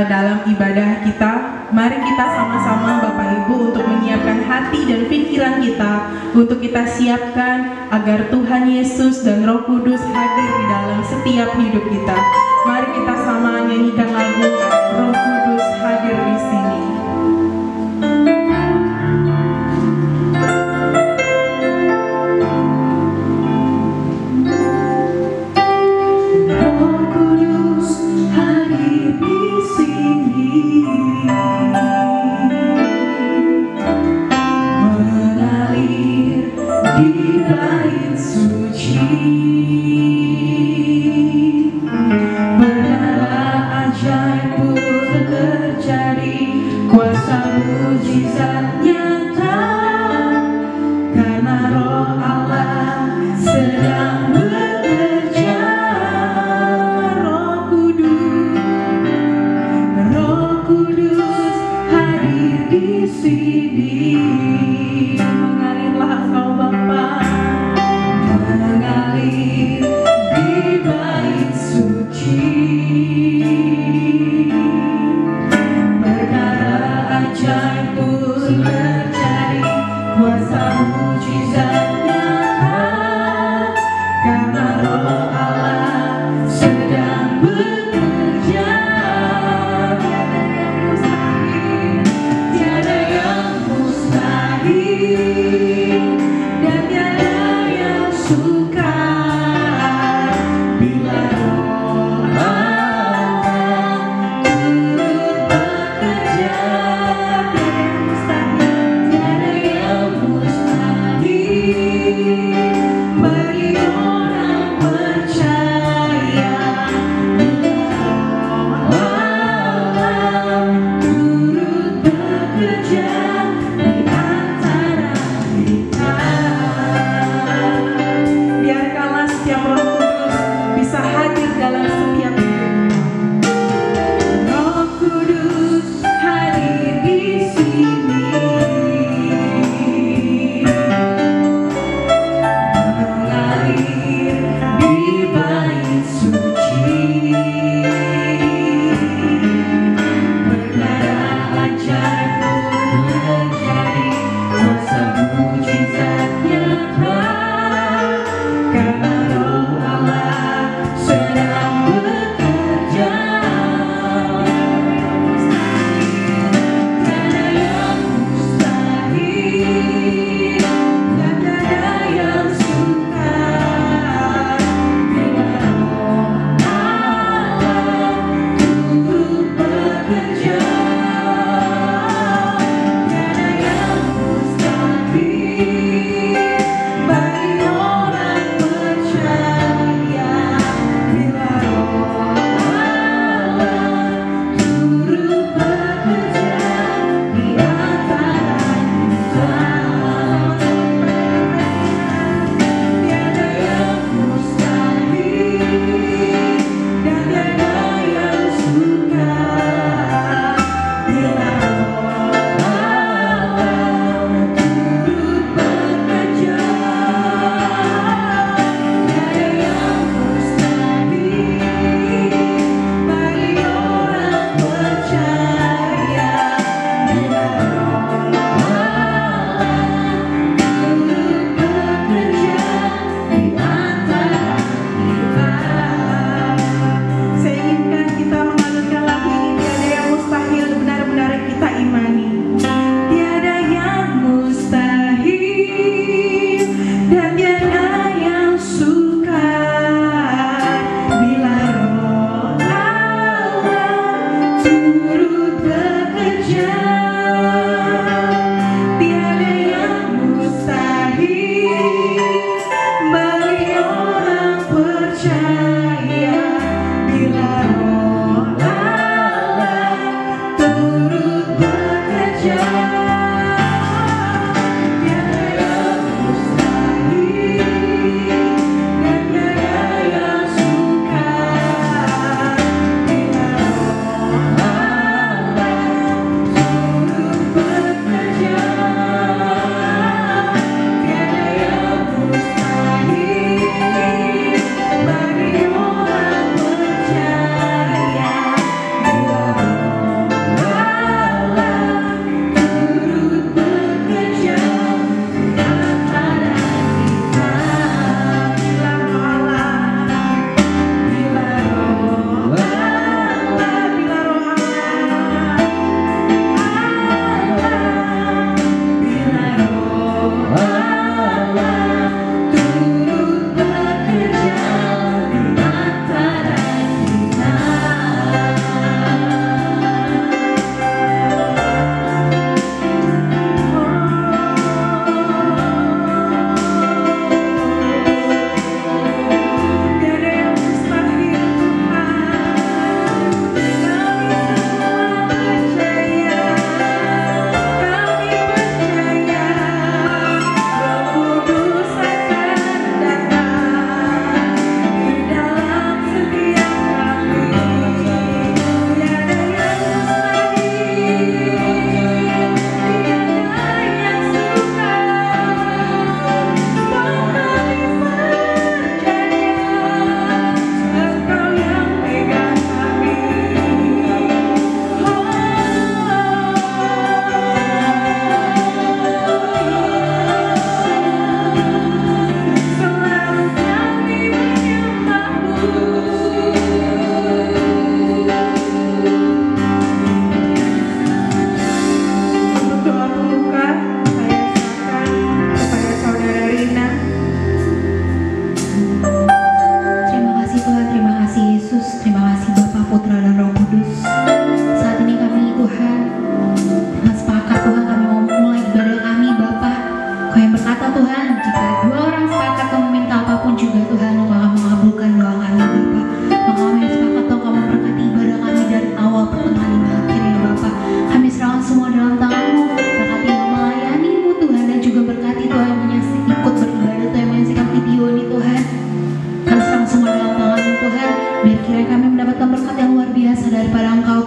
dalam ibadah kita. Mari kita sama-sama Bapak Ibu untuk menyiapkan hati dan pikiran kita untuk kita siapkan agar Tuhan Yesus dan Roh Kudus hadir di dalam setiap hidup kita. Mari kita sama nyanyikan lagu Roh Kudus hadir di sini.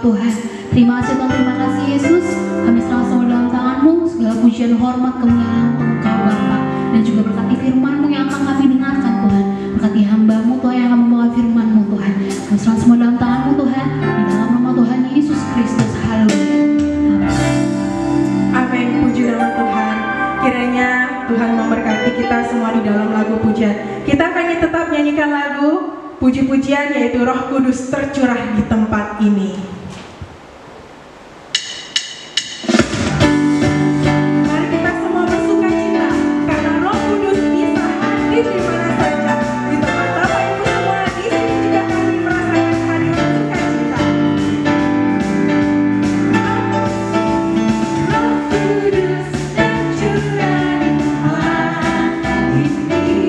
Tuhan. Terima kasih Tuhan, terima kasih Yesus. Kami serahkan semua dalam tangan-Mu, segala pujian, hormat, kemuliaan untuk Engkau Bapa. Dan juga berkati firman-Mu yang akan kami dengarkan Tuhan. Berkati hamba-Mu Tuhan yang akan membawa firman-Mu Tuhan. Kami serahkan semua dalam tangan-Mu Tuhan, di dalam nama Tuhan Yesus Kristus. Haleluya. Amin. Puji nama Tuhan. Kiranya Tuhan memberkati kita semua di dalam lagu pujian. Kita akan tetap nyanyikan lagu puji-pujian, yaitu Roh Kudus tercurah di tempat ini. Mari kita semua bersuka cita karena Roh Kudus bisa hadir di mana saja. Di tempat Bapak Ibu semua di sini juga kami merasakan kehadiran sukacita. Roh Kudus tercurah di tempat ini,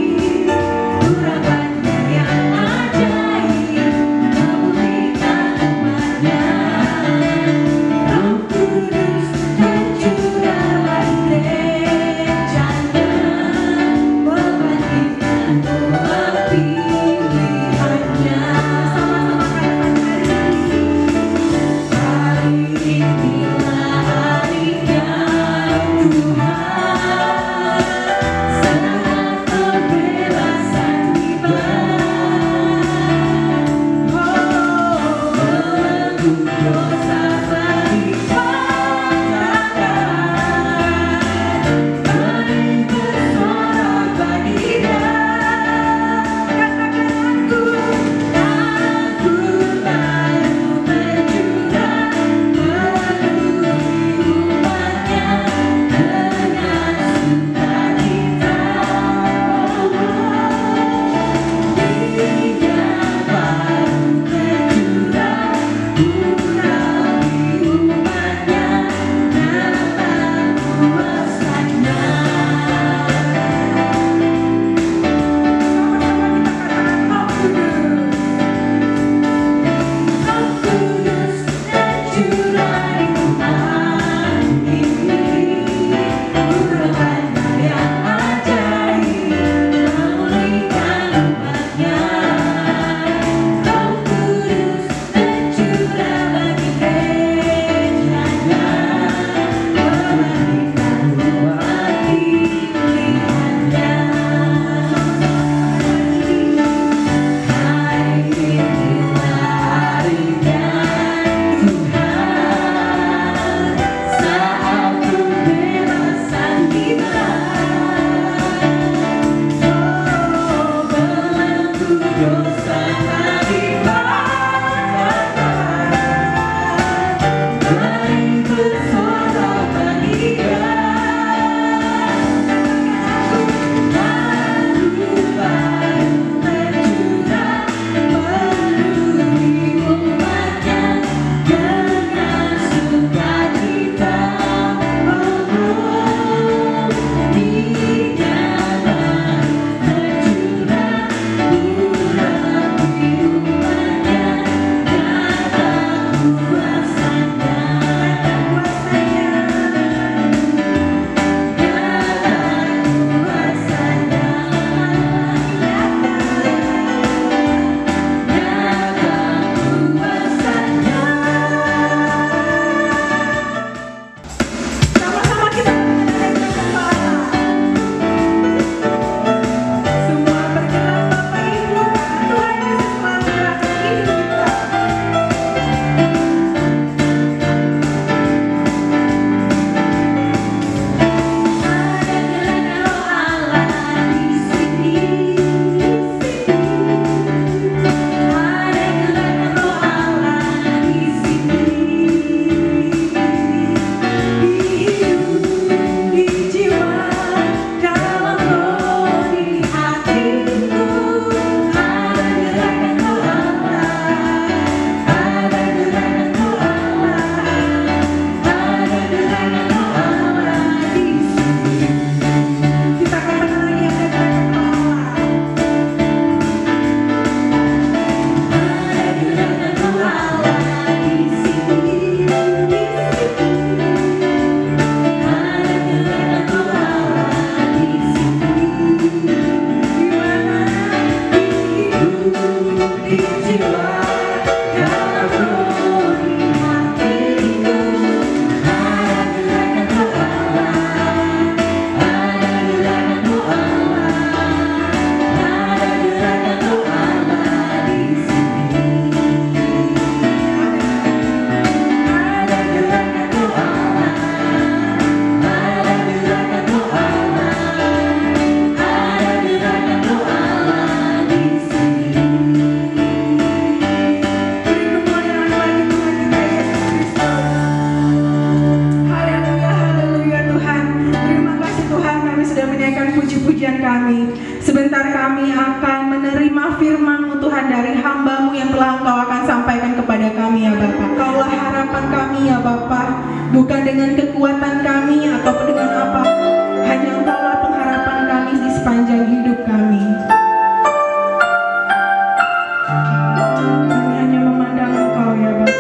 urapannya yang ajaib memulihkan umatnya. hamba-Mu yang telah Engkau akan sampaikan kepada kami ya Bapa. Engkaulah harapan kami ya Bapa, bukan dengan kekuatan kami ataupun dengan apa, hanya Engkaulah pengharapan kami di sepanjang hidup kami. Kami hanya memandang Engkau ya Bapa.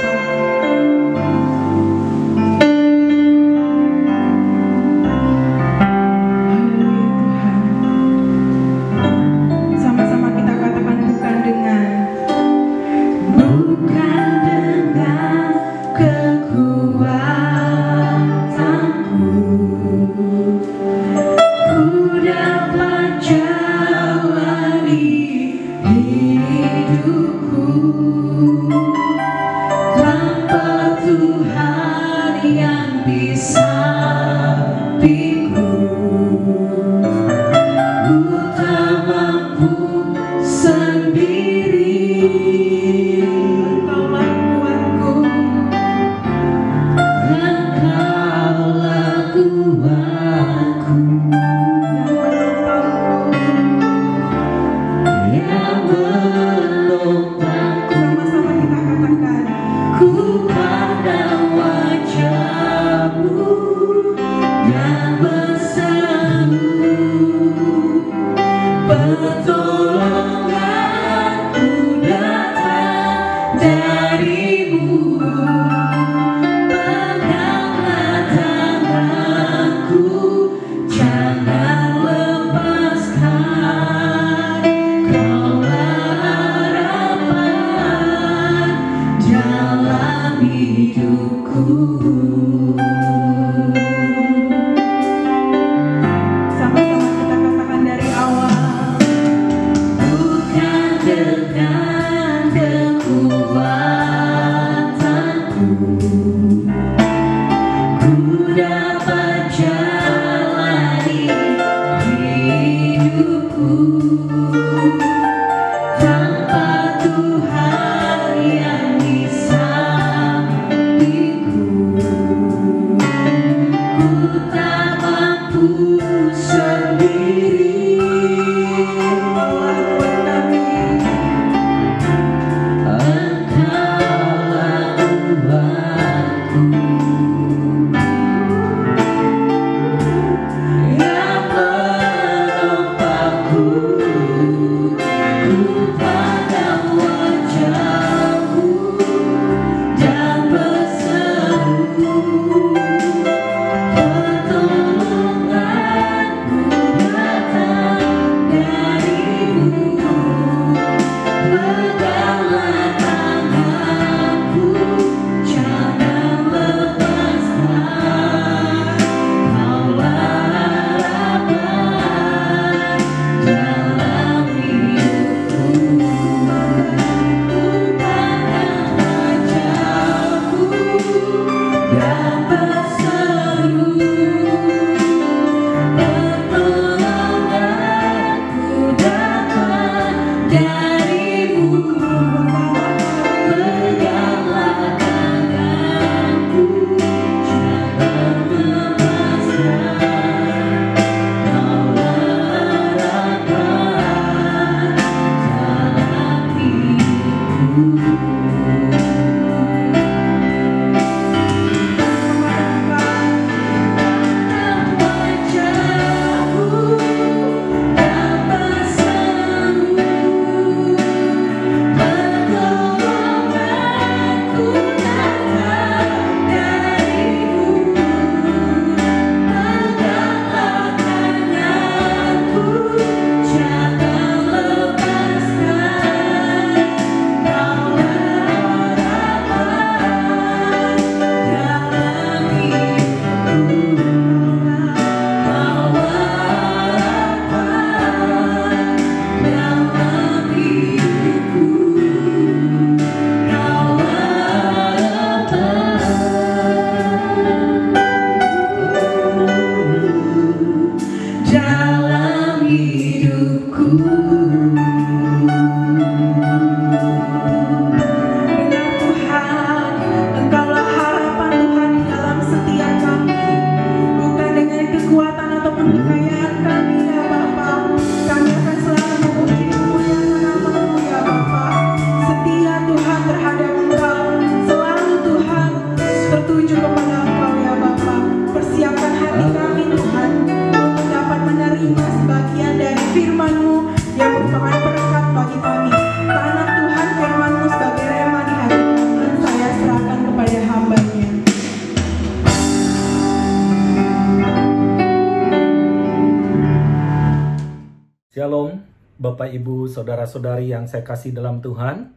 Bapak, Ibu, Saudara-saudari yang saya kasih dalam Tuhan,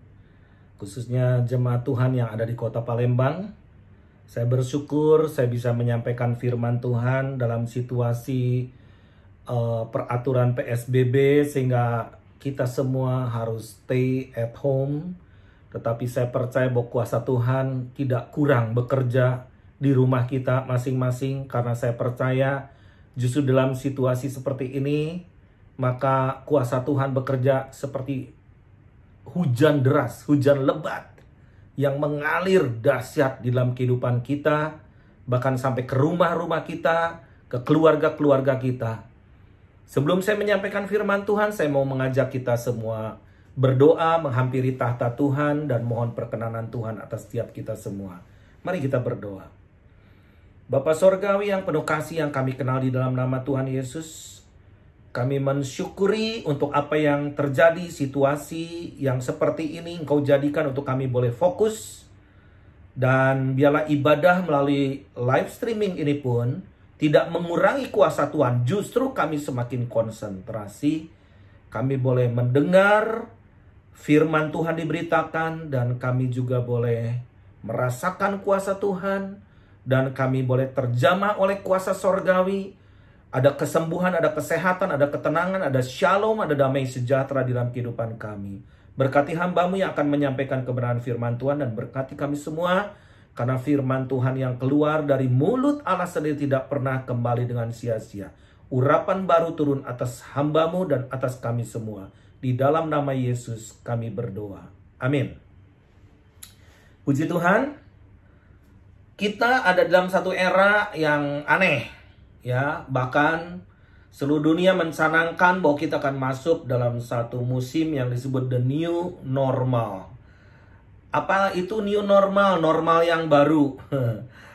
khususnya jemaat Tuhan yang ada di kota Palembang. Saya bersyukur saya bisa menyampaikan firman Tuhan dalam situasi peraturan PSBB sehingga kita semua harus stay at home. Tetapi saya percaya bahwa kuasa Tuhan tidak kurang bekerja di rumah kita masing-masing, karena saya percaya justru dalam situasi seperti ini maka kuasa Tuhan bekerja seperti hujan deras, hujan lebat yang mengalir dahsyat di dalam kehidupan kita, bahkan sampai ke rumah-rumah kita, ke keluarga-keluarga kita. Sebelum saya menyampaikan firman Tuhan, saya mau mengajak kita semua berdoa, menghampiri tahta Tuhan, dan mohon perkenanan Tuhan atas setiap kita semua. Mari kita berdoa. Bapa Sorgawi yang penuh kasih yang kami kenal di dalam nama Tuhan Yesus, kami mensyukuri untuk apa yang terjadi, situasi yang seperti ini Engkau jadikan untuk kami boleh fokus. Dan biarlah ibadah melalui live streaming ini pun tidak mengurangi kuasa Tuhan. Justru kami semakin konsentrasi. Kami boleh mendengar firman Tuhan diberitakan, dan kami juga boleh merasakan kuasa Tuhan. Dan kami boleh terjamah oleh kuasa sorgawi. Ada kesembuhan, ada kesehatan, ada ketenangan, ada shalom, ada damai sejahtera di dalam kehidupan kami. Berkati hamba-Mu yang akan menyampaikan kebenaran firman Tuhan, dan berkati kami semua, karena firman Tuhan yang keluar dari mulut Allah sendiri tidak pernah kembali dengan sia-sia. Urapan baru turun atas hamba-Mu dan atas kami semua. Di dalam nama Yesus kami berdoa. Amin. Puji Tuhan, kita ada dalam satu era yang aneh. Ya, bahkan seluruh dunia mencanangkan bahwa kita akan masuk dalam satu musim yang disebut the new normal. Apa itu new normal? Normal yang baru.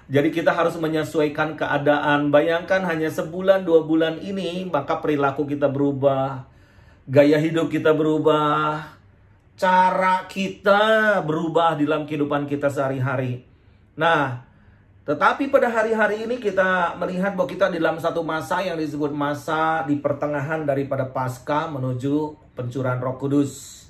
Jadi kita harus menyesuaikan keadaan. Bayangkan hanya sebulan 2 bulan ini, maka perilaku kita berubah, gaya hidup kita berubah, cara kita berubah di dalam kehidupan kita sehari-hari. Nah, tetapi pada hari-hari ini kita melihat bahwa kita di dalam satu masa yang disebut masa di pertengahan daripada Paskah menuju pencurahan Roh Kudus.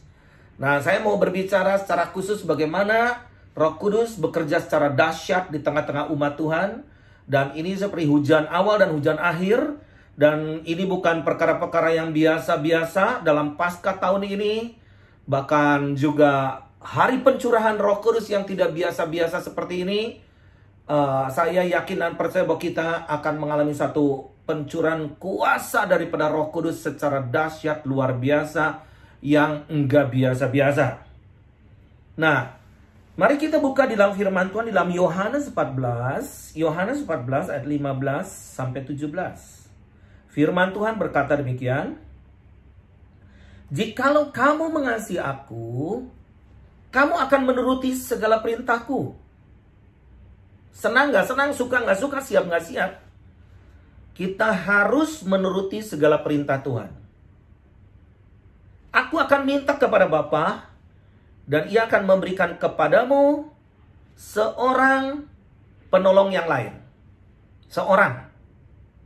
Nah, saya mau berbicara secara khusus bagaimana Roh Kudus bekerja secara dahsyat di tengah-tengah umat Tuhan. Dan ini seperti hujan awal dan hujan akhir. Dan ini bukan perkara-perkara yang biasa-biasa dalam Paskah tahun ini. Bahkan juga hari pencurahan Roh Kudus yang tidak biasa-biasa seperti ini. Saya yakin dan percaya bahwa kita akan mengalami satu pencurahan kuasa daripada Roh Kudus secara dahsyat luar biasa yang enggak biasa-biasa. Nah, mari kita buka di dalam firman Tuhan di dalam Yohanes 14 ayat 15 sampai 17. Firman Tuhan berkata demikian, "Jikalau kamu mengasihi aku, kamu akan menuruti segala perintahku." Senang gak senang, suka gak suka, siap gak siap, kita harus menuruti segala perintah Tuhan. Aku akan minta kepada Bapa, dan Ia akan memberikan kepadamu seorang penolong yang lain. Seorang,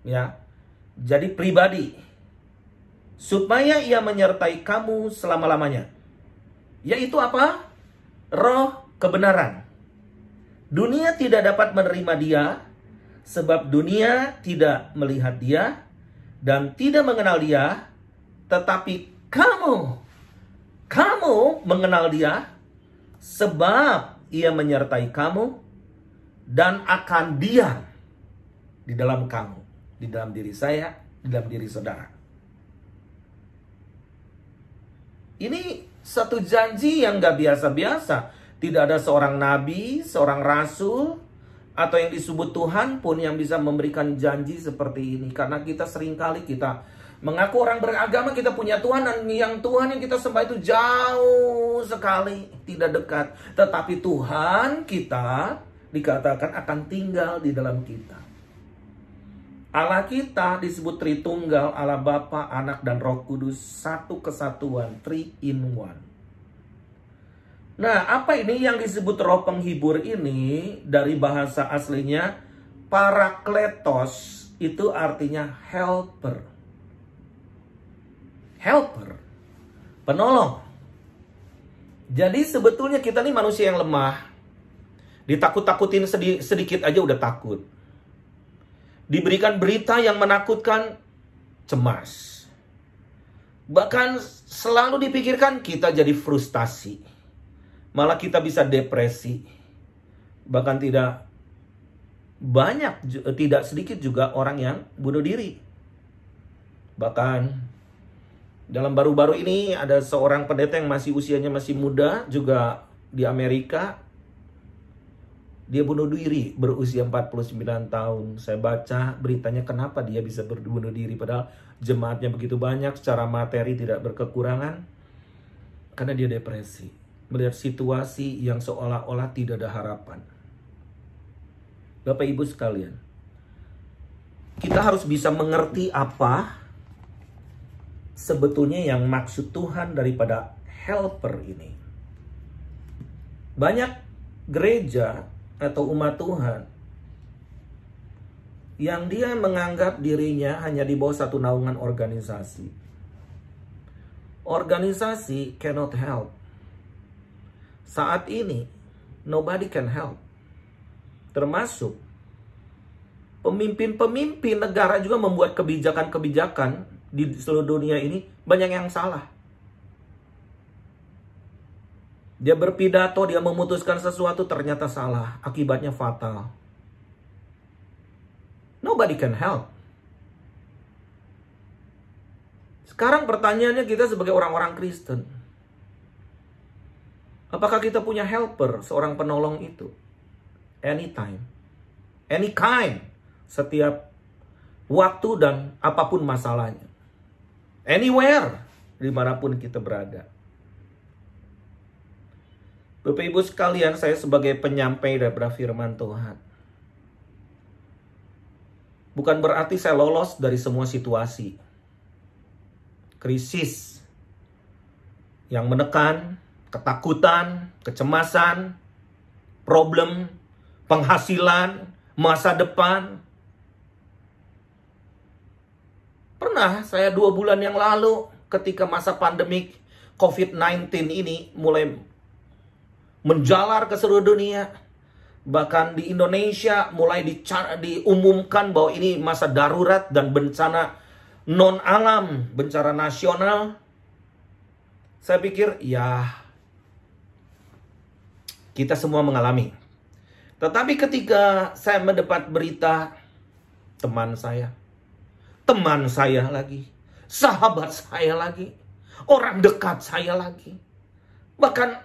ya, jadi pribadi, supaya Ia menyertai kamu selama-lamanya. Yaitu apa? Roh kebenaran. Dunia tidak dapat menerima Dia, sebab dunia tidak melihat Dia dan tidak mengenal Dia. Tetapi kamu mengenal Dia, sebab Ia menyertai kamu dan akan diam di dalam kamu, di dalam diri saya, di dalam diri saudara. Ini satu janji yang gak biasa-biasa. Tidak ada seorang nabi, seorang rasul, atau yang disebut Tuhan pun yang bisa memberikan janji seperti ini. Karena kita seringkali kita mengaku orang beragama, kita punya Tuhan, dan yang Tuhan yang kita sembah itu jauh sekali, tidak dekat. Tetapi Tuhan kita dikatakan akan tinggal di dalam kita. Allah kita disebut Tritunggal, Allah Bapa, Anak, dan Roh Kudus, satu kesatuan, 3 in 1. Nah, apa ini yang disebut roh penghibur ini? Dari bahasa aslinya, parakletos, itu artinya helper. Helper. penolong. Jadi sebetulnya kita nih manusia yang lemah. Ditakut-takutin sedikit aja udah takut. Diberikan berita yang menakutkan, cemas. Bahkan selalu dipikirkan kita jadi frustasi. Malah kita bisa depresi. Bahkan tidak sedikit juga orang yang bunuh diri. Bahkan dalam baru-baru ini ada seorang pendeta yang usianya masih muda juga di Amerika. Dia bunuh diri berusia 49 tahun. Saya baca beritanya kenapa dia bisa bunuh diri. Padahal jemaatnya begitu banyak, secara materi tidak berkekurangan. Karena dia depresi. Melihat situasi yang seolah-olah tidak ada harapan. Bapak Ibu sekalian, kita harus bisa mengerti apa sebetulnya yang maksud Tuhan daripada helper ini. Banyak gereja atau umat Tuhan yang dia menganggap dirinya hanya di bawah satu naungan organisasi. Organisasi cannot help. Saat ini nobody can help. Termasuk pemimpin-pemimpin negara juga membuat kebijakan-kebijakan di seluruh dunia ini banyak yang salah. Dia berpidato, dia memutuskan sesuatu, ternyata salah. Akibatnya fatal. Nobody can help. Sekarang pertanyaannya kita sebagai orang-orang Kristen. Apakah kita punya helper, seorang penolong itu? Anytime. Any kind. Setiap waktu dan apapun masalahnya. Anywhere. Dimanapun kita berada. Bapak Ibu sekalian, saya sebagai penyampai daripada firman Tuhan. Bukan berarti saya lolos dari semua situasi. Krisis yang menekan, ketakutan, kecemasan, problem, penghasilan, masa depan. Pernah saya 2 bulan yang lalu ketika masa pandemik COVID-19 ini mulai menjalar ke seluruh dunia. Bahkan di Indonesia mulai diumumkan bahwa ini masa darurat dan bencana non-alam, bencana nasional. Saya pikir ya kita semua mengalami. Tetapi ketika saya mendapat berita teman saya lagi, sahabat saya lagi, orang dekat saya lagi, bahkan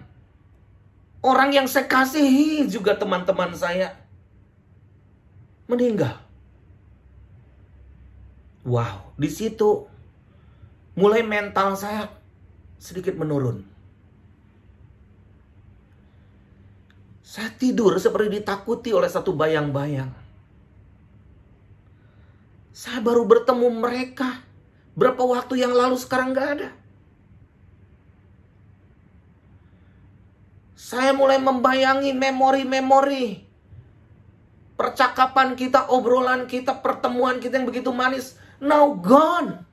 orang yang saya kasihi juga teman-teman saya meninggal. Wow, di situ mulai mental saya sedikit menurun. Saya tidur seperti ditakuti oleh satu bayang-bayang. Saya baru bertemu mereka berapa waktu yang lalu, sekarang gak ada. Saya mulai membayangi memori-memori percakapan kita, obrolan kita, pertemuan kita yang begitu manis. Now gone.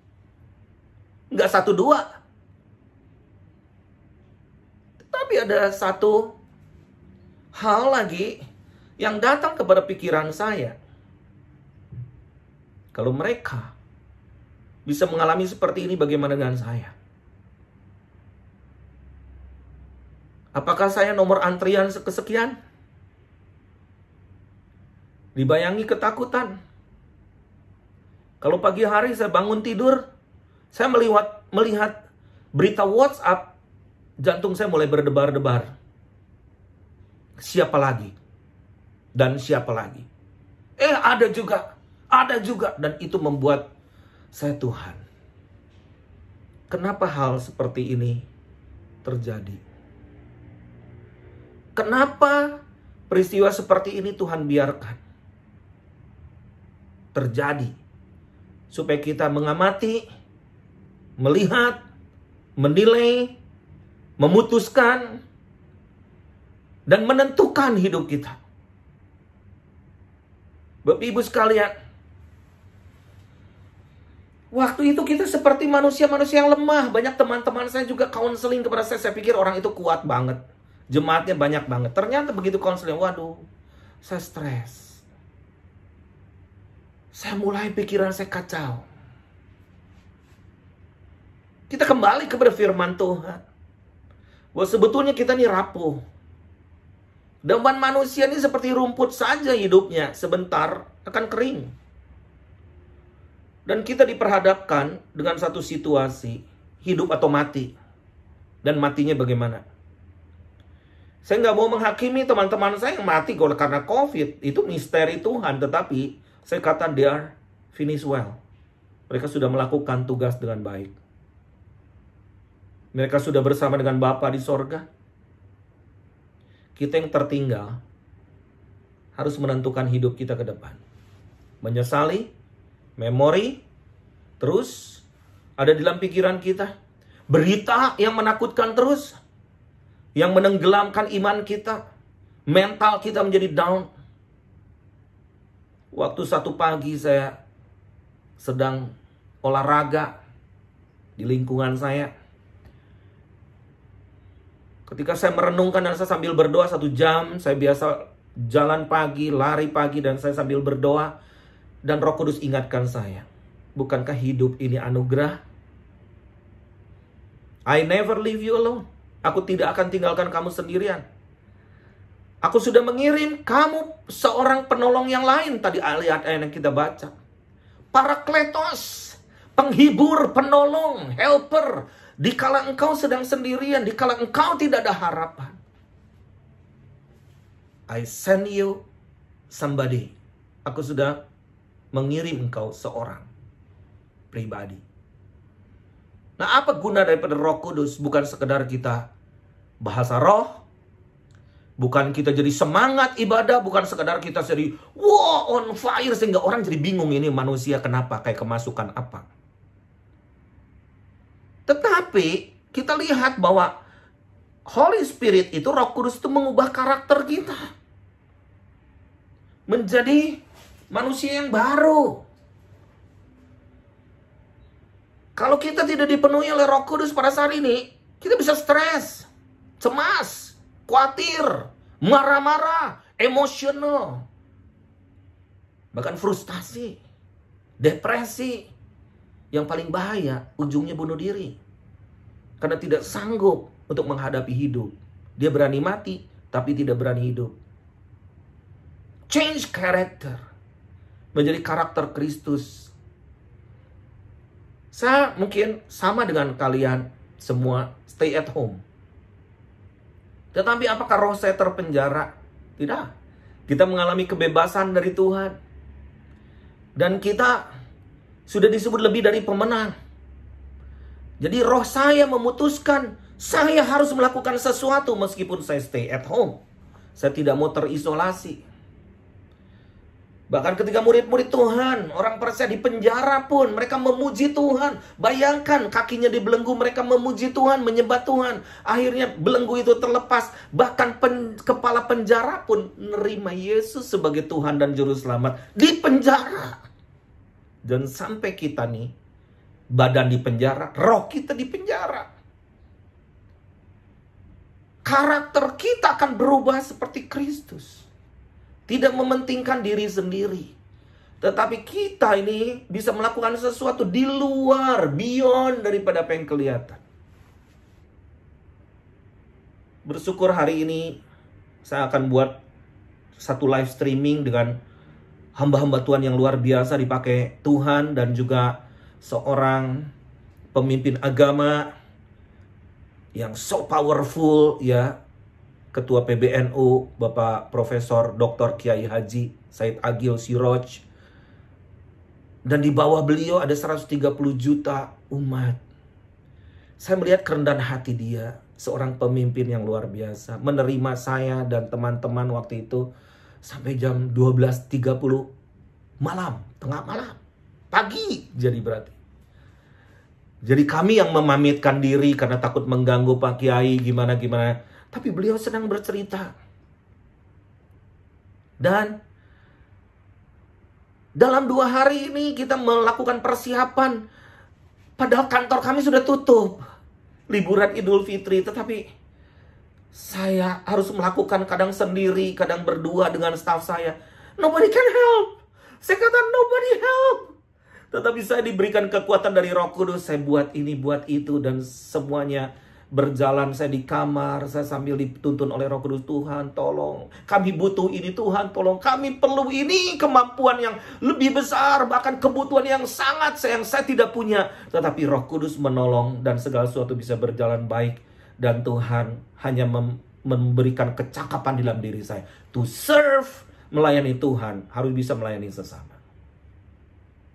Gak 1, 2. Tapi ada satu hal lagi yang datang kepada pikiran saya. Kalau mereka bisa mengalami seperti ini, bagaimana dengan saya? Apakah saya nomor antrian kesekian? Dibayangi ketakutan. Kalau pagi hari saya bangun tidur, saya melihat berita WhatsApp, jantung saya mulai berdebar-debar. Siapa lagi? Dan siapa lagi? Ada juga. Dan itu membuat saya, Tuhan, kenapa hal seperti ini terjadi? Kenapa peristiwa seperti ini Tuhan biarkan terjadi? Supaya kita mengamati, melihat, menilai, memutuskan, dan menentukan hidup kita. Bapak Ibu sekalian, Waktu itu kita seperti manusia-manusia yang lemah. Banyak teman-teman saya juga counseling kepada saya pikir orang itu kuat banget. Jemaatnya banyak banget. Ternyata begitu counseling, waduh, saya stres. Saya mulai pikiran saya kacau. Kita kembali kepada firman Tuhan. Bahwa sebetulnya kita ini rapuh. Dan manusia ini seperti rumput saja hidupnya. Sebentar akan kering. Dan kita diperhadapkan dengan satu situasi, hidup atau mati. Dan matinya bagaimana? Saya nggak mau menghakimi teman-teman saya yang mati karena COVID. Itu misteri Tuhan. Tetapi saya kata they are finished well. Mereka sudah melakukan tugas dengan baik. Mereka sudah bersama dengan Bapa di sorga. Kita yang tertinggal harus menentukan hidup kita ke depan. Menyesali, memori, terus ada di dalam pikiran kita. Berita yang menakutkan terus, yang menenggelamkan iman kita, mental kita menjadi down. Waktu satu pagi saya sedang olahraga di lingkungan saya. Ketika saya merenungkan dan saya sambil berdoa 1 jam, saya biasa jalan pagi, lari pagi, dan saya sambil berdoa. Dan Roh Kudus ingatkan saya, bukankah hidup ini anugerah? I never leave you alone. Aku tidak akan tinggalkan kamu sendirian. Aku sudah mengirim kamu seorang penolong yang lain. Tadi ayat yang kita baca. Parakletos, penghibur, penolong, helper. Dikala engkau sedang sendirian, dikala engkau tidak ada harapan. I send you somebody. Aku sudah mengirim engkau seorang pribadi. Nah, apa guna daripada Roh Kudus? Bukan sekedar kita bahasa roh, bukan kita jadi semangat ibadah, bukan sekedar kita jadi wow, on fire sehingga orang jadi bingung ini manusia kenapa, kayak kemasukan apa. Tetapi kita lihat bahwa Holy Spirit itu, Roh Kudus itu mengubah karakter kita menjadi manusia yang baru. Kalau kita tidak dipenuhi oleh Roh Kudus pada saat ini, kita bisa stres, cemas, khawatir, marah-marah, emosional, bahkan frustasi, depresi. Yang paling bahaya, ujungnya bunuh diri. Karena tidak sanggup untuk menghadapi hidup. Dia berani mati, tapi tidak berani hidup. Change character. Menjadi karakter Kristus. Saya mungkin sama dengan kalian semua, stay at home. Tetapi apakah roh saya terpenjara? Tidak. Kita mengalami kebebasan dari Tuhan. Dan kita sudah disebut lebih dari pemenang. Jadi roh saya memutuskan, saya harus melakukan sesuatu meskipun saya stay at home. Saya tidak mau terisolasi. Bahkan ketika murid-murid Tuhan, orang Persia di penjara pun, mereka memuji Tuhan. Bayangkan, kakinya dibelenggu, mereka memuji Tuhan, menyembah Tuhan. Akhirnya belenggu itu terlepas. Bahkan kepala penjara pun menerima Yesus sebagai Tuhan dan Juru Selamat. Di penjara. Dan sampai kita nih, badan di penjara, roh kita di penjara. Karakter kita akan berubah seperti Kristus. Tidak mementingkan diri sendiri. Tetapi kita ini bisa melakukan sesuatu di luar, beyond daripada apa yang kelihatan. Bersyukur hari ini saya akan buat satu live streaming dengan hamba-hamba Tuhan yang luar biasa dipakai Tuhan. Dan juga seorang pemimpin agama yang so powerful ya. Ketua PBNU, Bapak Profesor Dr. Kiai Haji Said Agil Siroj. Dan di bawah beliau ada 130 juta umat. Saya melihat kerendahan hati dia. Seorang pemimpin yang luar biasa. Menerima saya dan teman-teman waktu itu sampai jam 12.30 malam. Tengah malam. Pagi jadi berarti. Jadi kami yang memamitkan diri karena takut mengganggu Pak Kiai gimana-gimana. Tapi beliau sedang bercerita. Dan dalam 2 hari ini kita melakukan persiapan Padahal kantor kami sudah tutup. Liburan Idul Fitri, tetapi saya harus melakukan kadang sendiri, kadang berdua dengan staf saya. Nobody can help. Saya kata nobody help. Tetapi saya diberikan kekuatan dari Roh Kudus. Saya buat ini, buat itu, dan semuanya berjalan. Saya di kamar, saya sambil dituntun oleh Roh Kudus. Tuhan tolong, kami butuh ini. Tuhan tolong, kami perlu ini. Kemampuan yang lebih besar, bahkan kebutuhan yang sangat yang saya tidak punya. Tetapi Roh Kudus menolong dan segala sesuatu bisa berjalan baik. Dan Tuhan hanya memberikan kecakapan di dalam diri saya. To serve, melayani Tuhan, harus bisa melayani sesama.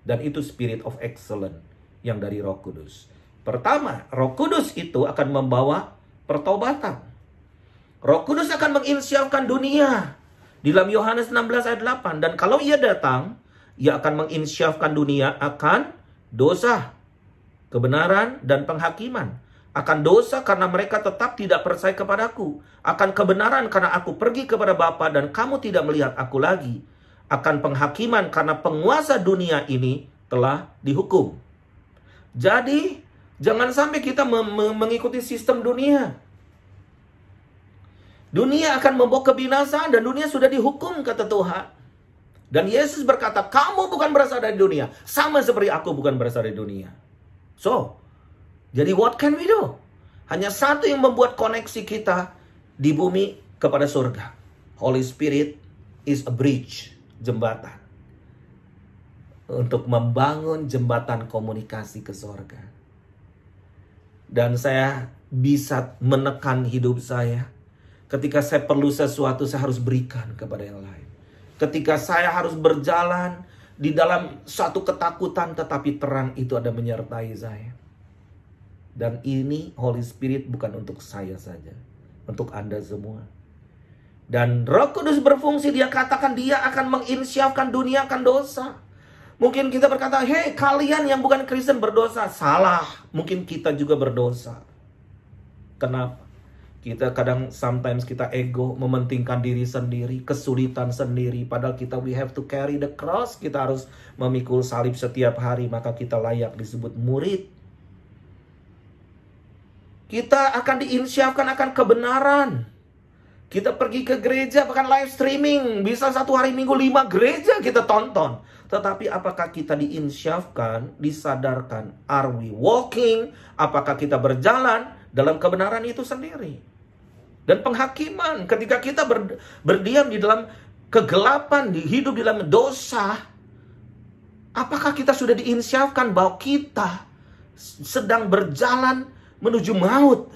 Dan itu spirit of excellence yang dari Roh Kudus. Pertama, Roh Kudus itu akan membawa pertobatan. Roh Kudus akan menginsyafkan dunia. Di dalam Yohanes 16 ayat 8. Dan kalau ia datang, ia akan menginsyafkan dunia akan dosa, kebenaran, dan penghakiman. Akan dosa karena mereka tetap tidak percaya kepadaku. Akan kebenaran karena aku pergi kepada Bapa dan kamu tidak melihat aku lagi. Akan penghakiman karena penguasa dunia ini telah dihukum. Jadi, jangan sampai kita mengikuti sistem dunia. Dunia akan membawa kebinasaan dan dunia sudah dihukum, kata Tuhan. Dan Yesus berkata, kamu bukan berasal dari dunia, sama seperti aku bukan berasal dari dunia. So, jadi what can we do? Hanya satu yang membuat koneksi kita di bumi kepada surga. Holy Spirit is a bridge, jembatan. Untuk membangun jembatan komunikasi ke surga. Dan saya bisa menekan hidup saya. Ketika saya perlu sesuatu, saya harus berikan kepada yang lain. Ketika saya harus berjalan di dalam suatu ketakutan, tetapi terang itu ada menyertai saya. Dan ini Holy Spirit bukan untuk saya saja, untuk Anda semua. Dan Roh Kudus berfungsi, dia katakan dia akan menginsyafkan dunia akan dosa. Mungkin kita berkata, hei kalian yang bukan Kristen berdosa. Salah, mungkin kita juga berdosa. Kenapa? Kita kadang, sometimes kita ego, mementingkan diri sendiri, kesulitan sendiri. Padahal kita, we have to carry the cross. Kita harus memikul salib setiap hari, maka kita layak disebut murid. Kita akan diinsyafkan akan kebenaran. Kita pergi ke gereja, bahkan live streaming. Bisa satu hari minggu 5 gereja kita tonton. Tetapi apakah kita diinsyafkan, disadarkan? Are we walking? Apakah kita berjalan dalam kebenaran itu sendiri? Dan penghakiman, ketika kita berdiam di dalam kegelapan, hidup di dalam dosa. Apakah kita sudah diinsyafkan bahwa kita sedang berjalan menuju maut?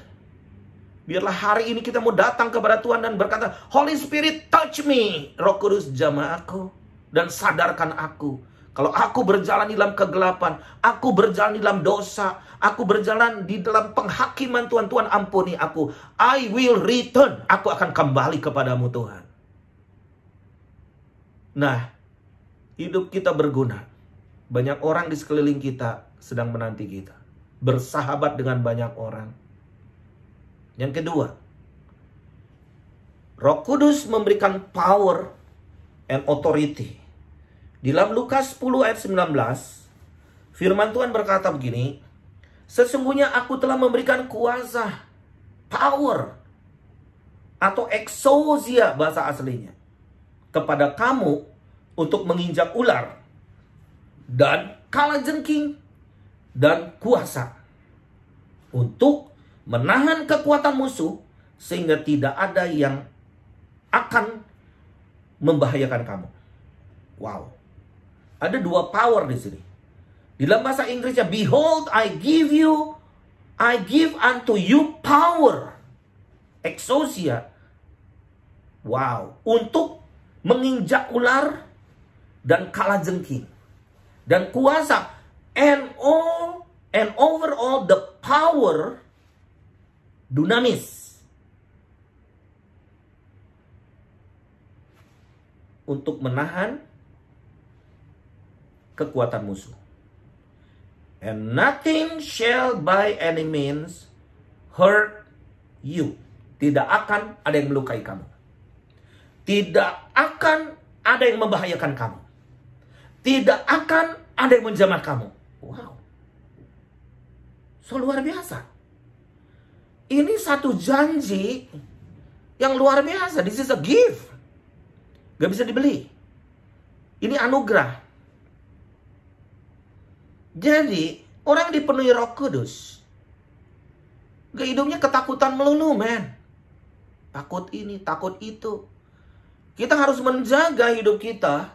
Biarlah hari ini kita mau datang kepada Tuhan dan berkata, Holy Spirit touch me. Roh Kudus jamah aku dan sadarkan aku. Kalau aku berjalan di dalam kegelapan, aku berjalan di dalam dosa, aku berjalan di dalam penghakiman Tuhan, Tuhan ampuni aku. I will return. Aku akan kembali kepadamu Tuhan. Nah, hidup kita berguna. Banyak orang di sekeliling kita sedang menanti kita. Bersahabat dengan banyak orang. Yang kedua, Roh Kudus memberikan power and authority. Di dalam Lukas 10 ayat 19, firman Tuhan berkata begini, sesungguhnya aku telah memberikan kuasa, power, atau exousia bahasa aslinya, kepada kamu untuk menginjak ular, dan kalajengking, dan kuasa, untuk menahan kekuatan musuh, sehingga tidak ada yang akan membahayakan kamu. Wow. Ada 2 power di sini. Di dalam bahasa Inggrisnya, behold, I give unto you power. Exousia. Wow. Untuk menginjak ular dan kalajengking. Dan kuasa. And overall the power dunamis. Untuk menahan kekuatan musuh. And nothing shall by any means hurt you. Tidak akan ada yang melukai kamu. Tidak akan ada yang membahayakan kamu. Tidak akan ada yang menjamah kamu. Wow. So luar biasa. Ini satu janji yang luar biasa. This is a gift. Gak bisa dibeli. Ini anugerah. Jadi orang dipenuhi Roh Kudus, gak hidupnya ketakutan melulu, men. Takut ini, takut itu. Kita harus menjaga hidup kita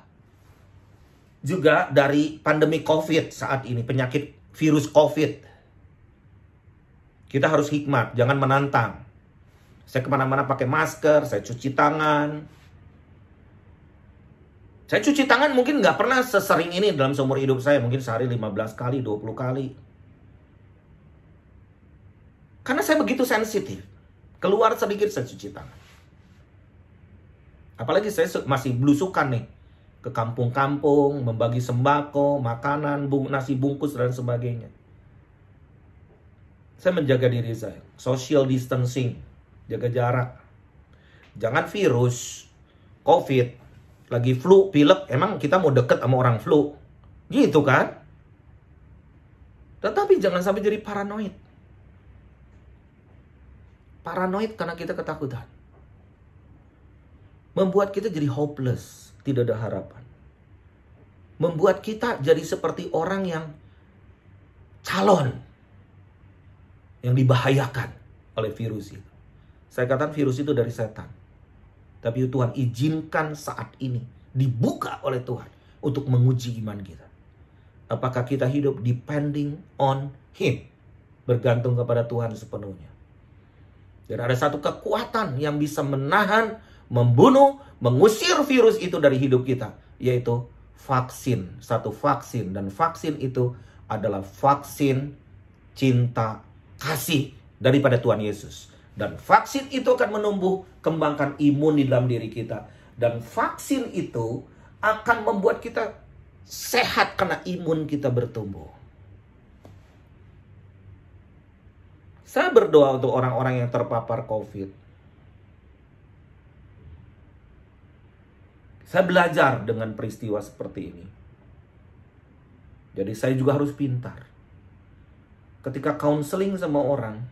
juga dari pandemi COVID saat ini, penyakit virus COVID. Kita harus hikmat, jangan menantang. Saya kemana-mana pakai masker, saya cuci tangan. Saya cuci tangan mungkin nggak pernah sesering ini dalam seumur hidup saya. Mungkin sehari 15 kali, 20 kali. Karena saya begitu sensitif. Keluar sedikit saya cuci tangan. Apalagi saya masih belusukan nih. Ke kampung-kampung, membagi sembako, makanan, nasi bungkus, dan sebagainya. Saya menjaga diri saya. Social distancing. Jaga jarak. Jangan virus, COVID, lagi flu, pilek, emang kita mau deket sama orang flu? Gitu kan? Tetapi jangan sampai jadi paranoid. Paranoid karena kita ketakutan. Membuat kita jadi hopeless, tidak ada harapan. Membuat kita jadi seperti orang yang calon, yang dibahayakan oleh virus itu. Saya katakan virus itu dari setan. Tapi Tuhan izinkan saat ini dibuka oleh Tuhan untuk menguji iman kita. Apakah kita hidup depending on Him, bergantung kepada Tuhan sepenuhnya. Dan ada satu kekuatan yang bisa menahan, membunuh, mengusir virus itu dari hidup kita, yaitu vaksin. Satu vaksin, dan vaksin itu adalah vaksin cinta kasih daripada Tuhan Yesus. Dan vaksin itu akan menumbuh kembangkan imun di dalam diri kita. Dan vaksin itu akan membuat kita sehat karena imun kita bertumbuh. Saya berdoa untuk orang-orang yang terpapar COVID. Saya belajar dengan peristiwa seperti ini. Jadi saya juga harus pintar. Ketika counseling sama orang,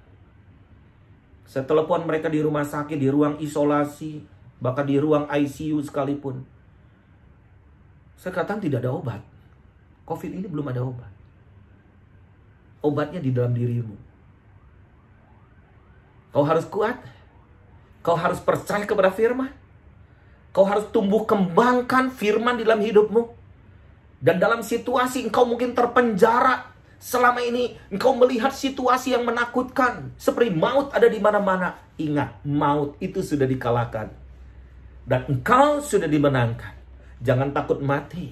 saya telepon mereka di rumah sakit, di ruang isolasi, bahkan di ruang ICU sekalipun. Saya katakan tidak ada obat. COVID ini belum ada obat. Obatnya di dalam dirimu. Kau harus kuat. Kau harus percaya kepada firman. Kau harus tumbuh kembangkan firman di dalam hidupmu. Dan dalam situasi engkau mungkin terpenjara. Selama ini engkau melihat situasi yang menakutkan. Seperti maut ada di mana-mana. Ingat, maut itu sudah dikalahkan. Dan engkau sudah dimenangkan. Jangan takut mati.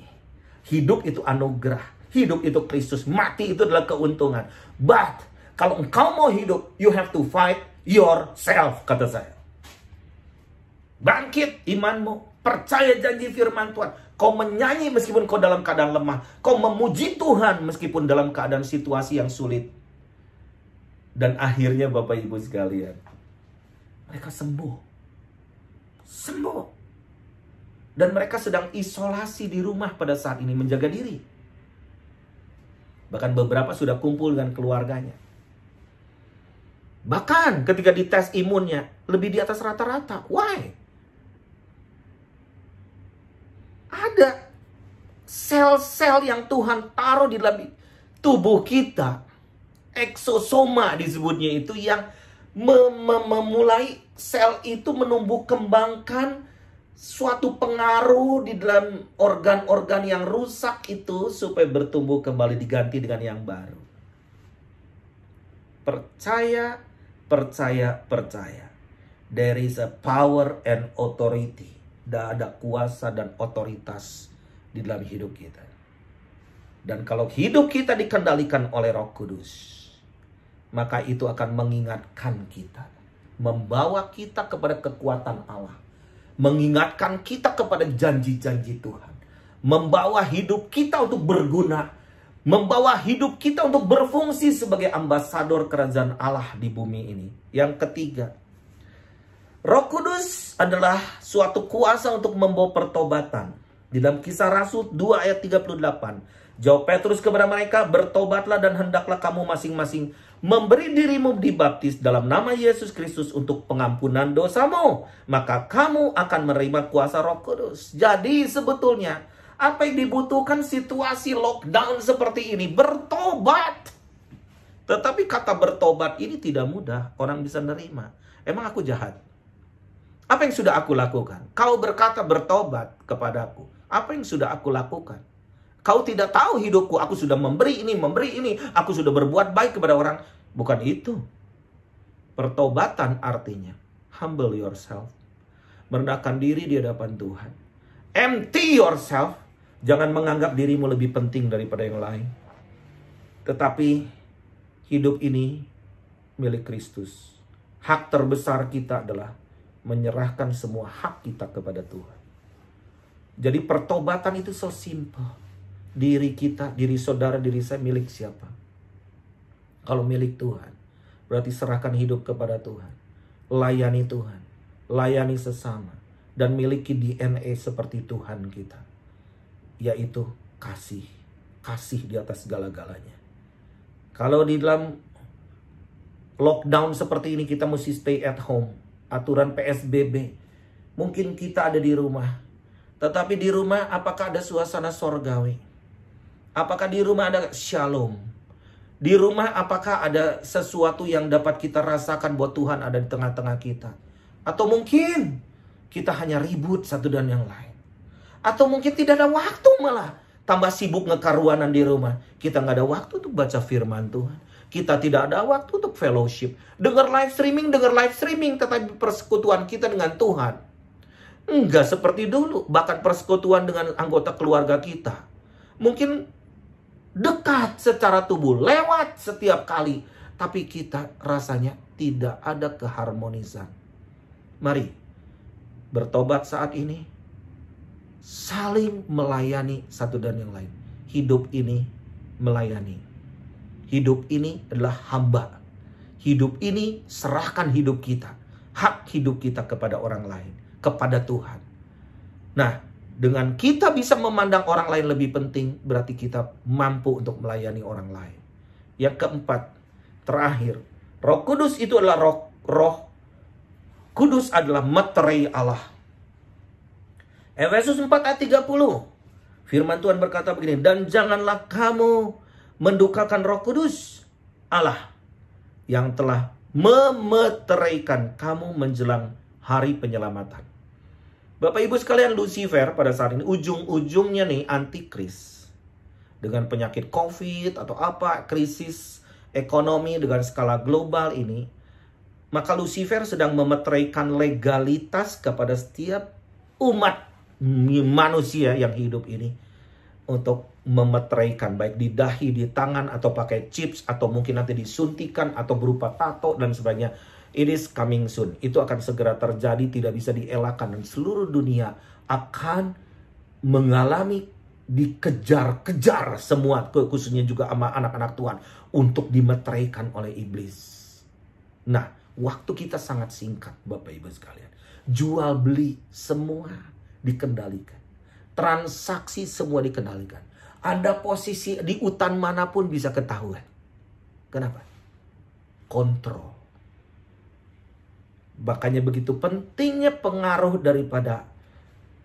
Hidup itu anugerah. Hidup itu Kristus. Mati itu adalah keuntungan. But, kalau engkau mau hidup, you have to fight yourself, kata saya. Bangkit imanmu. Percaya janji firman Tuhan. Kau menyanyi meskipun kau dalam keadaan lemah. Kau memuji Tuhan meskipun dalam keadaan situasi yang sulit. Dan akhirnya Bapak Ibu sekalian, mereka sembuh. Sembuh. Dan mereka sedang isolasi di rumah pada saat ini, menjaga diri. Bahkan beberapa sudah kumpul dengan keluarganya. Bahkan ketika dites imunnya, lebih di atas rata-rata. Why? Ada sel-sel yang Tuhan taruh di dalam tubuh kita. Eksosoma disebutnya itu, yang memulai sel itu menumbuh kembangkan suatu pengaruh di dalam organ-organ yang rusak itu supaya bertumbuh kembali, diganti dengan yang baru. Percaya, percaya, percaya. There is a power and authority. Ada kuasa dan otoritas di dalam hidup kita. Dan kalau hidup kita dikendalikan oleh Roh Kudus, maka itu akan mengingatkan kita, membawa kita kepada kekuatan Allah, mengingatkan kita kepada janji-janji Tuhan, membawa hidup kita untuk berguna, membawa hidup kita untuk berfungsi sebagai ambasador kerajaan Allah di bumi ini. Yang ketiga, Roh Kudus adalah suatu kuasa untuk membawa pertobatan. Di dalam Kisah Rasul 2 ayat 38. Jawab Petrus kepada mereka, bertobatlah dan hendaklah kamu masing-masing memberi dirimu dibaptis dalam nama Yesus Kristus untuk pengampunan dosamu, maka kamu akan menerima kuasa Roh Kudus. Jadi sebetulnya apa yang dibutuhkan situasi lockdown seperti ini? Bertobat. Tetapi kata bertobat ini tidak mudah orang bisa nerima. Emang aku jahat? Apa yang sudah aku lakukan? Kau berkata bertobat kepadaku. Apa yang sudah aku lakukan? Kau tidak tahu hidupku, aku sudah memberi ini, aku sudah berbuat baik kepada orang. Bukan itu. Pertobatan artinya humble yourself. Merendahkan diri di hadapan Tuhan. Empty yourself. Jangan menganggap dirimu lebih penting daripada yang lain. Tetapi hidup ini milik Kristus. Hak terbesar kita adalah menyerahkan semua hak kita kepada Tuhan. Jadi pertobatan itu so simple. Diri kita, diri saudara, diri saya milik siapa? Kalau milik Tuhan, berarti serahkan hidup kepada Tuhan. Layani Tuhan, layani sesama, dan miliki DNA seperti Tuhan kita. Yaitu kasih. Kasih di atas segala-galanya. Kalau di dalam lockdown seperti ini kita mesti stay at home. Aturan PSBB. Mungkin kita ada di rumah. Tetapi di rumah apakah ada suasana sorgawi? Apakah di rumah ada shalom? Di rumah apakah ada sesuatu yang dapat kita rasakan buat Tuhan ada di tengah-tengah kita? Atau mungkin kita hanya ribut satu dan yang lain. Atau mungkin tidak ada waktu malah. Tambah sibuk ngekaruanan di rumah. Kita nggak ada waktu untuk baca firman Tuhan. Kita tidak ada waktu untuk fellowship. Dengar live streaming. Tetapi persekutuan kita dengan Tuhan enggak seperti dulu. Bahkan persekutuan dengan anggota keluarga kita mungkin dekat secara tubuh, lewat setiap kali. Tapi kita rasanya tidak ada keharmonisan. Mari bertobat saat ini. Saling melayani satu dan yang lain. Hidup ini melayani. Hidup ini adalah hamba. Hidup ini serahkan hidup kita. Hak hidup kita kepada orang lain. Kepada Tuhan. Nah, dengan kita bisa memandang orang lain lebih penting, berarti kita mampu untuk melayani orang lain. Yang keempat, terakhir, Roh Kudus itu adalah Roh Kudus adalah materai Allah. Efesus 4 ayat 30. Firman Tuhan berkata begini, dan janganlah kamu mendukakan Roh Kudus Allah yang telah memeteraikan kamu menjelang hari penyelamatan. Bapak Ibu sekalian, Lucifer pada saat ini ujung-ujungnya nih antikris. Dengan penyakit COVID atau apa, krisis ekonomi dengan skala global ini, maka Lucifer sedang memeteraikan legalitas kepada setiap umat manusia yang hidup ini untuk memeteraikan, baik di dahi, di tangan, atau pakai chips, atau mungkin nanti disuntikan, atau berupa tato dan sebagainya. It is coming soon. Itu akan segera terjadi, tidak bisa dielakkan. Dan seluruh dunia akan mengalami dikejar-kejar semua, khususnya juga sama anak-anak Tuhan, untuk dimeteraikan oleh iblis. Nah, waktu kita sangat singkat, Bapak Ibu sekalian. Jual beli semua dikendalikan. Transaksi semua dikendalikan. Ada posisi di hutan manapun bisa ketahuan. Kenapa? Kontrol. Makanya begitu pentingnya pengaruh daripada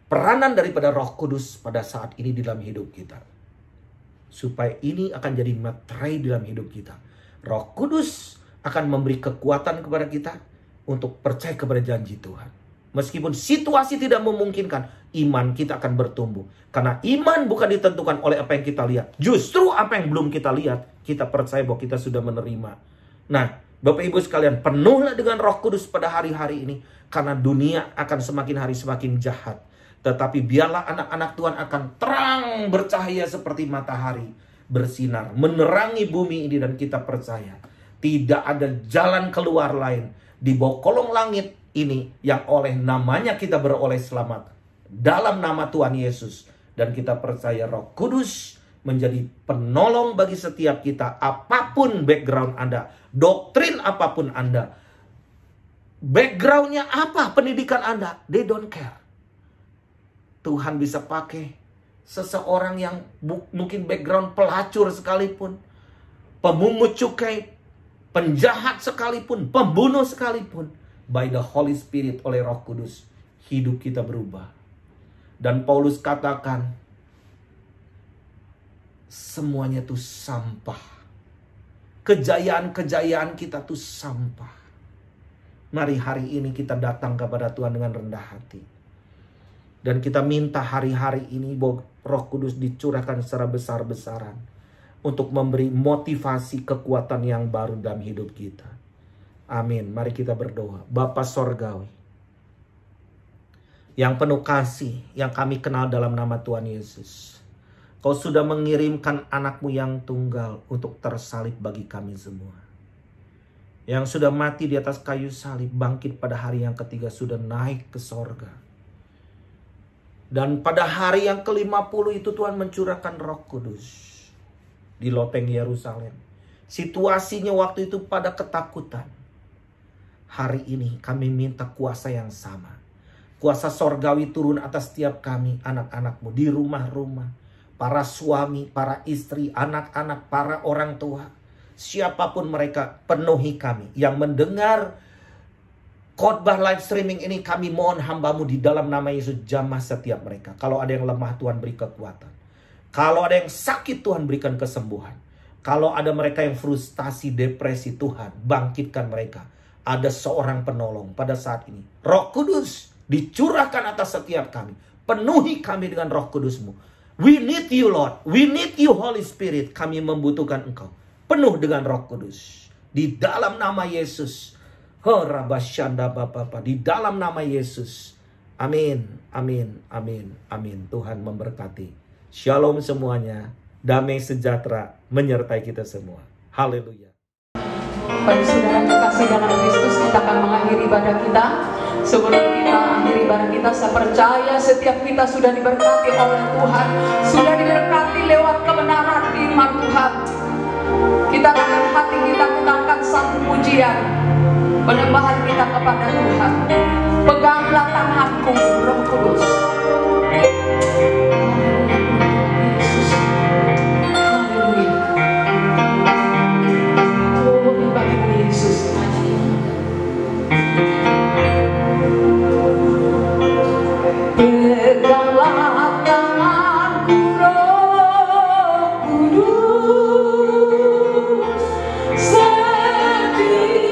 peranan daripada Roh Kudus pada saat ini di dalam hidup kita. Supaya ini akan jadi materai dalam hidup kita. Roh Kudus akan memberi kekuatan kepada kita untuk percaya kepada janji Tuhan. Meskipun situasi tidak memungkinkan, iman kita akan bertumbuh. Karena iman bukan ditentukan oleh apa yang kita lihat. Justru apa yang belum kita lihat, kita percaya bahwa kita sudah menerima. Nah, Bapak Ibu sekalian, penuhlah dengan Roh Kudus pada hari-hari ini. Karena dunia akan semakin hari semakin jahat. Tetapi biarlah anak-anak Tuhan akan terang bercahaya seperti matahari. Bersinar, menerangi bumi ini, dan kita percaya tidak ada jalan keluar lain di bawah kolong langit ini yang oleh namanya kita beroleh selamat. Dalam nama Tuhan Yesus. Dan kita percaya Roh Kudus menjadi penolong bagi setiap kita. Apapun background Anda, doktrin apapun Anda, backgroundnya apa, pendidikan Anda, they don't care. Tuhan bisa pakai seseorang yang mungkin background pelacur sekalipun, pemungut cukai, penjahat sekalipun, pembunuh sekalipun, by the Holy Spirit, oleh Roh Kudus, hidup kita berubah. Dan Paulus katakan, semuanya itu sampah. Kejayaan-kejayaan kita tuh sampah. Mari hari ini kita datang kepada Tuhan dengan rendah hati. Dan kita minta hari-hari ini bahwa Roh Kudus dicurahkan secara besar-besaran untuk memberi motivasi kekuatan yang baru dalam hidup kita. Amin. Mari kita berdoa. Bapa Sorgawi, yang penuh kasih, yang kami kenal dalam nama Tuhan Yesus, Kau sudah mengirimkan anak-Mu yang tunggal untuk tersalib bagi kami semua. Yang sudah mati di atas kayu salib, bangkit pada hari yang ketiga, sudah naik ke sorga. Dan pada hari yang ke-50 itu Tuhan mencurahkan Roh Kudus di loteng Yerusalem. Situasinya waktu itu pada ketakutan. Hari ini kami minta kuasa yang sama. Kuasa sorgawi turun atas setiap kami, anak-anak-Mu di rumah-rumah. Para suami, para istri, anak-anak, para orang tua. Siapapun mereka, penuhi kami. Yang mendengar khotbah live streaming ini, kami mohon hamba-Mu di dalam nama Yesus, jamah setiap mereka. Kalau ada yang lemah, Tuhan beri kekuatan. Kalau ada yang sakit, Tuhan berikan kesembuhan. Kalau ada mereka yang frustasi, depresi, Tuhan bangkitkan mereka. Ada seorang penolong pada saat ini. Roh Kudus dicurahkan atas setiap kami. Penuhi kami dengan Roh Kudus-Mu. We need you, Lord. We need you, Holy Spirit. Kami membutuhkan Engkau. Penuh dengan Roh Kudus. Di dalam nama Yesus. Di dalam nama Yesus. Amin. Amin. Amin. Amin. Tuhan memberkati. Shalom semuanya. Damai sejahtera menyertai kita semua. Haleluya. Bagi saudara kekasih dalam Kristus, kita akan mengakhiri ibadah kita. Sebelum kita akhiri ibadah kita, saya percaya setiap kita sudah diberkati oleh Tuhan, sudah diberkati lewat kebenaran firman Tuhan. Kita dengan hati kita angkat satu pujian, penyembahan kita kepada Tuhan. Peganglah tanganku, Roh Kudus. Peganglah tanganku, Roh Kudus, setiap hari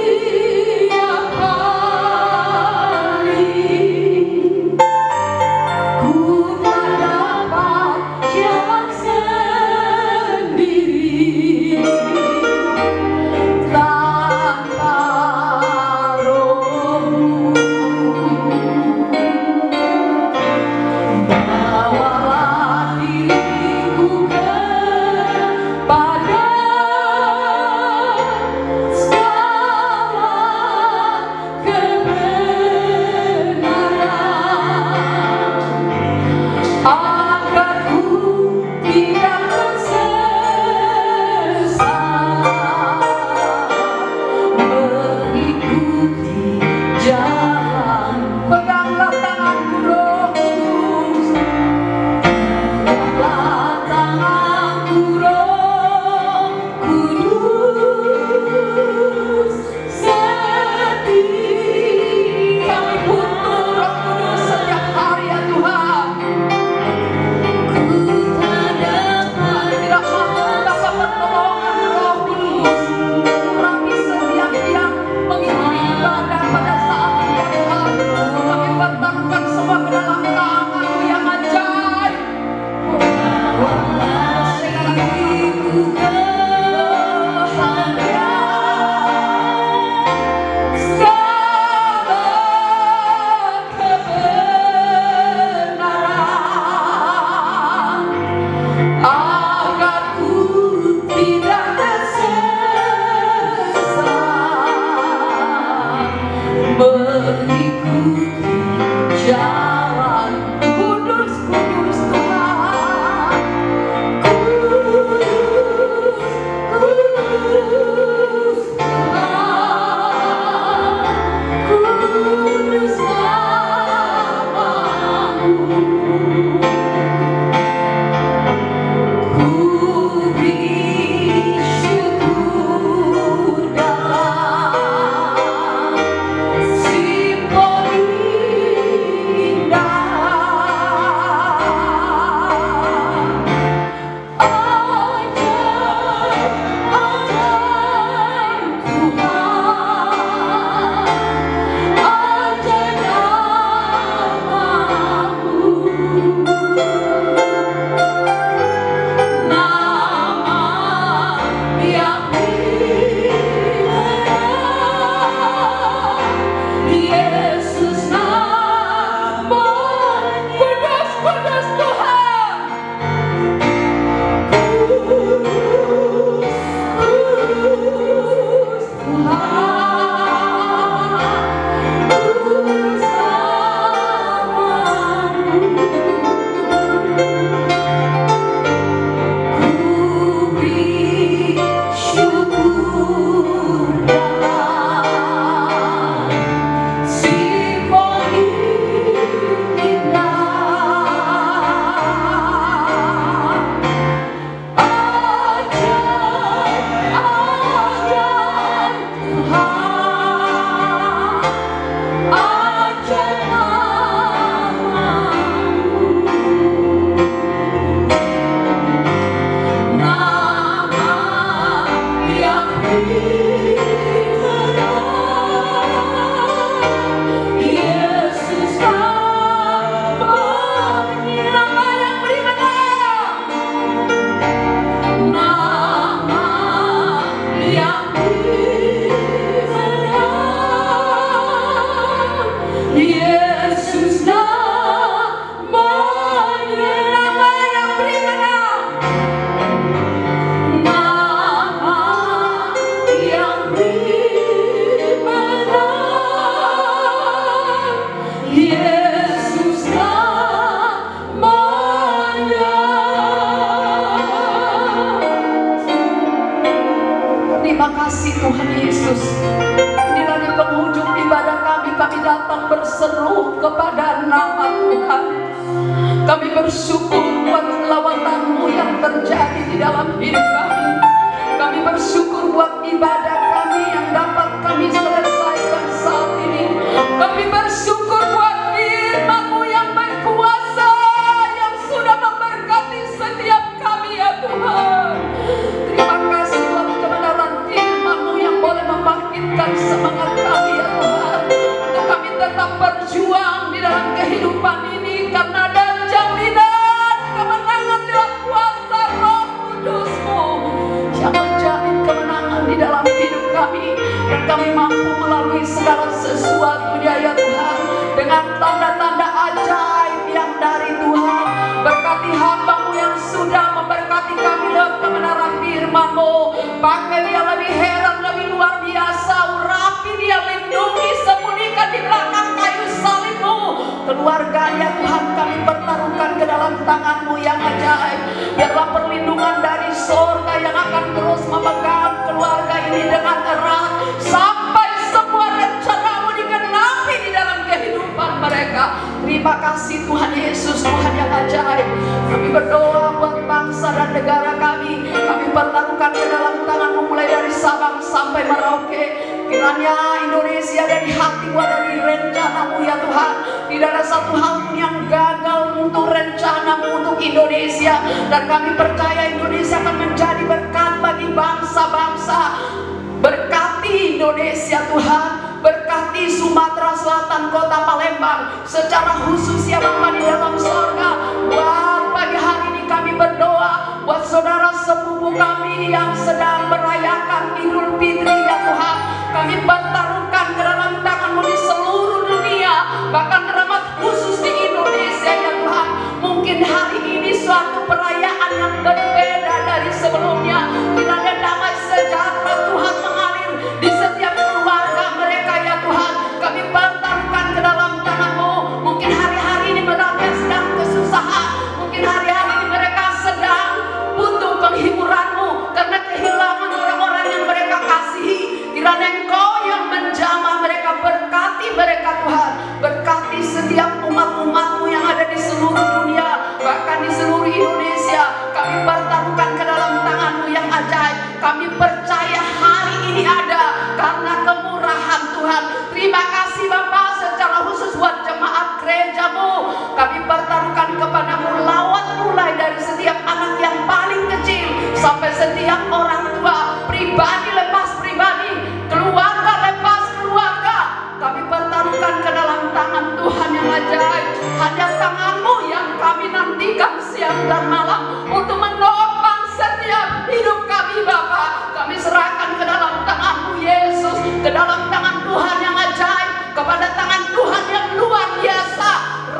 ku tak dapat jalan sendiri tanpa Roh-Mu. Bawalah diriku kepada segala kebenaran, agar ku tidak tersesat, mengikuti jalan. Peganglah tanganku, Roh Kudus. Peganglah tanganku, Roh Kudus, setiap kami butuh Roh Kudus setiap hari ya Tuhan. Ku tak dapat, tidak mampu mendapat pertolongan Roh Kudus. Kurangi setiap yang mengikuti ibadah pada saat ini ya Tuhan. Kami bertaruhkan semua ke dalam tangan-Mu yang ajaib. Bawalah diriku kepada segala kebenaran, agar ku tidak tersesat, mengikuti jalan. Kudus, kudus Tuhan. Kudus, kudus Tuhan. Kudus nama-Mu. Ku beri syukur dalam Kami bersyukur buat lawatan-Mu yang terjadi di dalam hidup kami. Kami bersyukur buat ibadah kami yang dapat kami selesaikan saat ini. Kami bersyukur buat firman-Mu yang berkuasa, yang sudah memberkati setiap kami ya Tuhan. Terima kasih buat kebenaran firman-Mu yang boleh membangkitkan semangat kami ya Tuhan, untuk kami tetap berjuang di dalam kehidupan ini, karena ada jaminan kemenangan dalam kuasa Roh Kudus-Mu yang menjamin kemenangan di dalam hidup kami, dan kami mampu melalui segala sesuatunya ya Tuhan, dengan tanda-tanda ajaib yang dari Tuhan. Berkati hamba-Mu yang sudah memberkati kami lewat kebenaran firman-Mu. Pakai dia lebih heran, lebih luar biasa, urapi dia, lindungi, sembunyikan di belakang kayu salib-Mu. Keluarga ya Tuhan kami pertaruhkan ke dalam tangan-Mu yang ajaib. Biarlah perlindungan dari surga yang akan terus memegang keluarga ini dengan erat, sampai semua rencana-Mu digenapi di dalam kehidupan mereka. Terima kasih Tuhan Yesus, Tuhan yang ajaib. Kami berdoa buat bangsa dan negara kami. Kami pertaruhkan ke dalam tangan-Mu, mulai dari Sabang sampai Merauke. Kiranya Indonesia dari hati-Mu, dari rencana-Mu ya Tuhan. Tidak ada satu hal pun yang gagal untuk rencana-Mu untuk Indonesia. Dan kami percaya Indonesia akan menjadi berkat bagi bangsa-bangsa. Berkati Indonesia Tuhan, berkati Sumatera Selatan, kota Palembang secara khusus ya Bapa di dalam sorga. Buat pagi hari ini kami berdoa buat saudara sepupu kami yang sedang merayakan Idul Fitri ya Tuhan. Kami pertaruhkan ke dalam tangan-Mu di seluruh dunia, bahkan terutama khusus di Indonesia ya Tuhan. Mungkin hari ini suatu perayaan yang berbeda dari sebelumnya. Kiranya damai sejahtera Tuhan mengalir di setiap keluarga mereka ya Tuhan. Kami pertaruhkan ke dalam tangan-Mu. Mungkin hari-hari ini mereka sedang kesusahan, mungkin hari-hari ini mereka sedang butuh penghiburan-Mu karena kehilangan orang-orang yang mereka kasihi. Kiranya Engkau yang menjamah mereka, berkati mereka Tuhan. Berkati setiap umat-umat-Mu yang ada di seluruh dunia, bahkan di seluruh Indonesia. Kami pertaruhkan ke dalam tangan-Mu yang ajaib. Kami percaya hari ini ada karena kemurahan Tuhan. Terima kasih Bapa, secara khusus buat jemaat gereja-Mu. Kami pertaruhkan kepada-Mu, lawat mulai dari setiap anak yang paling kecil sampai setiap orang tua, pribadi lepas pribadi, keluarga lepas keluarga. Kami pertaruhkan ke dalam tangan Tuhan yang ajaib. Hanya tangan-Mu yang kami nantikan siang dan malam untuk menopang setiap hidup kami Bapa. Kami serahkan ke dalam tangan-Mu Yesus, ke dalam tangan Tuhan yang ajaib, kepada tangan Tuhan yang luar biasa,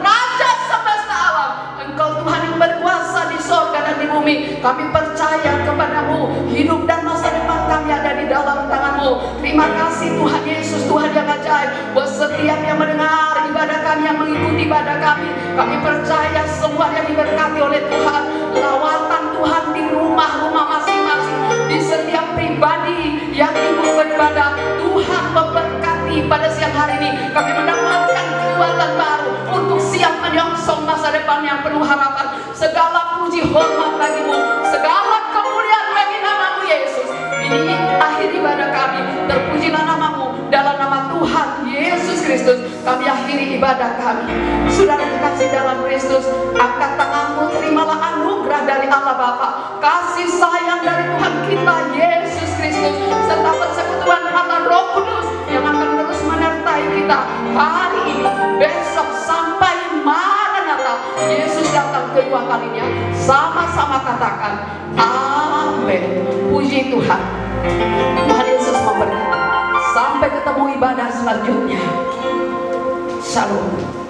Raja semesta alam. Engkau Tuhan yang berkuasa di sorga dan di bumi. Kami percaya kepada-Mu, hidup dan masa depan kami ada di dalam tangan-Mu. Terima kasih Tuhan Yesus, Tuhan yang ajaib. Buat setiap yang mendengar ibadah kami, yang mengikuti ibadah kami, kami percaya semuanya diberkati oleh Tuhan. Lawatan Tuhan di rumah-rumah masing-masing, di setiap pribadi yang ikut beribadah. Tuhan memberkati pada siang hari ini. Kami mendapatkan kekuatan baru untuk siap menyongsong masa depan yang penuh harapan. Segala puji hormat bagi-Mu, segala kemuliaan bagi nama-Mu Yesus. Ini akhir ibadah kami. Terpujilah nama-Mu, dalam nama Tuhan Yesus Kristus kami akhiri ibadah kami. Saudara kekasih dalam Kristus, angkat tangan-Mu, terimalah anugerah dari Allah Bapa, kasih sayang dari Tuhan kita Yesus Kristus, serta persekutuan Allah Roh Kudus yang akan terus menyertai kita hari ini, besok, sampai Maranatha Yesus datang kedua kalinya. Sama-sama katakan amin. Puji Tuhan. Tuhan Yesus memberkati. Sampai ketemu ibadah selanjutnya. Shalom.